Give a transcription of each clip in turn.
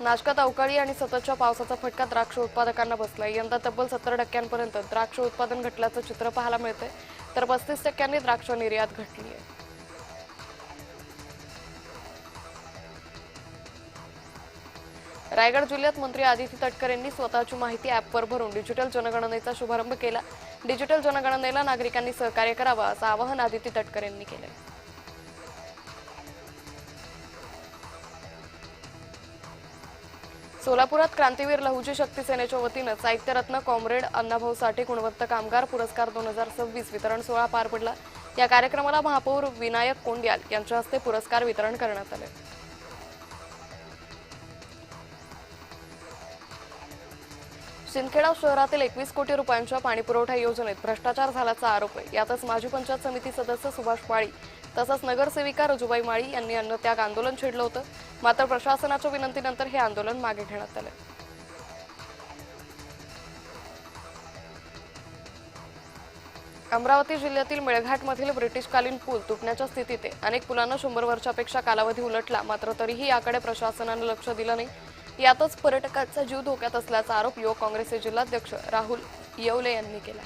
नाशकात अवकाळी आणि सततच्या पावसाचा फटका द्राक्ष उत्पादकांना बसलाय। यंदा तब्बल 70% द्राक्ष उत्पादन घटल्याचं चित्र पाहायला मिळतंय, तर 35% द्राक्ष निर्यात घटली आहे। रायगड जिल्ह्यात मंत्री आदिती तटकरे यांनी स्वतःची माहिती ॲपवर भरून डिजिटल जनगणनेचा शुभारंभ केला। डिजिटल जनगणनेला नागरिकांनी सहकार्य करावं असं आवाहन आदिती तटकरे यांनी केलंय। सोलापुरात क्रांतीवीर लहुजी शक्ती सेनेच्या वतीनं साहित्यरत्न कॉम्रेड अण्णाभाऊ साठे गुणवंत कामगार पुरस्कार 2026 वितरण सोहळा पार पडला। या कार्यक्रमाला महापौर विनायक कोंडियाल यांच्या हस्ते पुरस्कार वितरण करण्यात आले। सिंदखेडा शहरातील 21 कोटी रुपयांच्या पाणीपुरवठा योजनेत भ्रष्टाचार झाल्याचा आरोप आहे। यातच माजी पंचायत समिती सदस्य सुभाष माळी तसंच नगरसेविका रजुबाई माळी यांनी अन्नत्याग आंदोलन छेडलं होतं, मात्र प्रशासनाच्या विनंतीनंतर हे आंदोलन मागे घेण्यात आले। अमरावती जिल्ह्यातील मेळघाटमधील ब्रिटिशकालीन पूल तुटण्याच्या स्थितीत आहे। अनेक पुलांना 100 वर्षापेक्षा कालावधी उलटला, मात्र तरीही याकडे प्रशासनाने लक्ष दिलं नाही। यातच पर्यटकांचा जीव धोक्यात असल्याचा आरोप युवक काँग्रेसचे जिल्हाध्यक्ष राहुल येवले यांनी केला।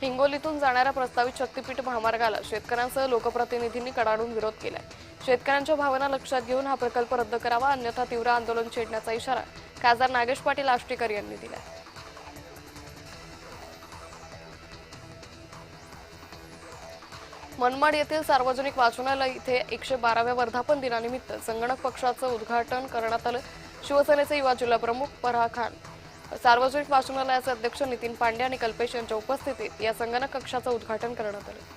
हिंगोलीतून जाणाऱ्या प्रस्तावित शक्तीपीठ महामार्गाला शेतकऱ्यांसह लोकप्रतिनिधींनी कडाडून विरोध केलाय। शेतकऱ्यांच्या भावना लक्षात घेऊन हा प्रकल्प रद्द करावा, अन्यथा तीव्र आंदोलन छेडण्याचा इशारा खासदार नागेश पाटील आष्टीकर यांनी दिलाय। मनमाड येथील सार्वजनिक वाचनालय इथे 112व्या वर्धापन दिनानिमित्त संगणक कक्षाचं उद्घाटन करण्यात आलं। शिवसेनेचे युवा जिल्हाप्रमुख फराह खान, सार्वजनिक वाचनालयाचे अध्यक्ष नितीन पांडे आणि कल्पेश यांच्या उपस्थितीत या संगणक कक्षाचं उद्घाटन करण्यात आलं।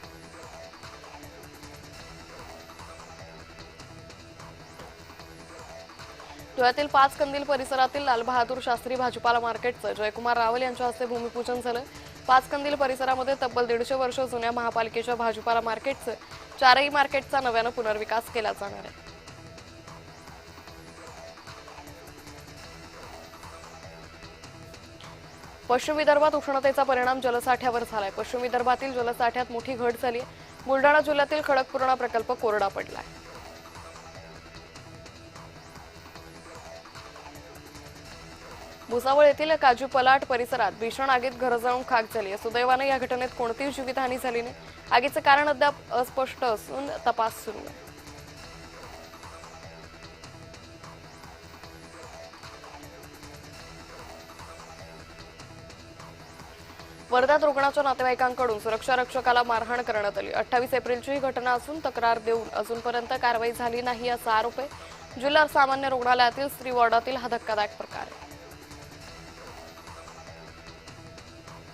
धुळ्यातील 5 कंदील परिसरातील लालबहादूर शास्त्री भाजीपाला मार्केटचं जयकुमार रावल यांच्या हस्ते भूमिपूजन झालं। 5 कंदील परिसरामध्ये तब्बल 150 वर्ष जुन्या महापालिकेच्या भाजीपाला मार्केटचं 4ही मार्केटचा नव्यानं पुनर्विकास केला जाणार आहे। पश्चिम विदर्भात उष्णतेचा परिणाम जलसाठ्यावर झालाय। पश्चिम विदर्भातील जलसाठ्यात मोठी घट झाली। बुलढाणा जिल्ह्यातील खडकपूर्णा प्रकल्प कोरडा पडलाय। भुसावळ येथील काजू पलाट परिसरात भीषण आगीत घर जाळून खाक झाली। सुदैवाने या घटनेत कोणतीही जीवितहानी झाली नाही। आगीचं कारण अद्याप अस्पष्ट असून तपास सुरू आहे। वर्ध्यात रुग्णाच्या नातेवाईकांकडून सुरक्षा रक्षकाला मारहाण करण्यात आली। 28 एप्रिलची ही घटना असून तक्रार देऊन अजूनपर्यंत कारवाई झाली नाही असा आरोप आहे। जिल्हा सामान्य रुग्णालयातील स्त्री वॉर्डातील हा धक्कादायक प्रकार आहे।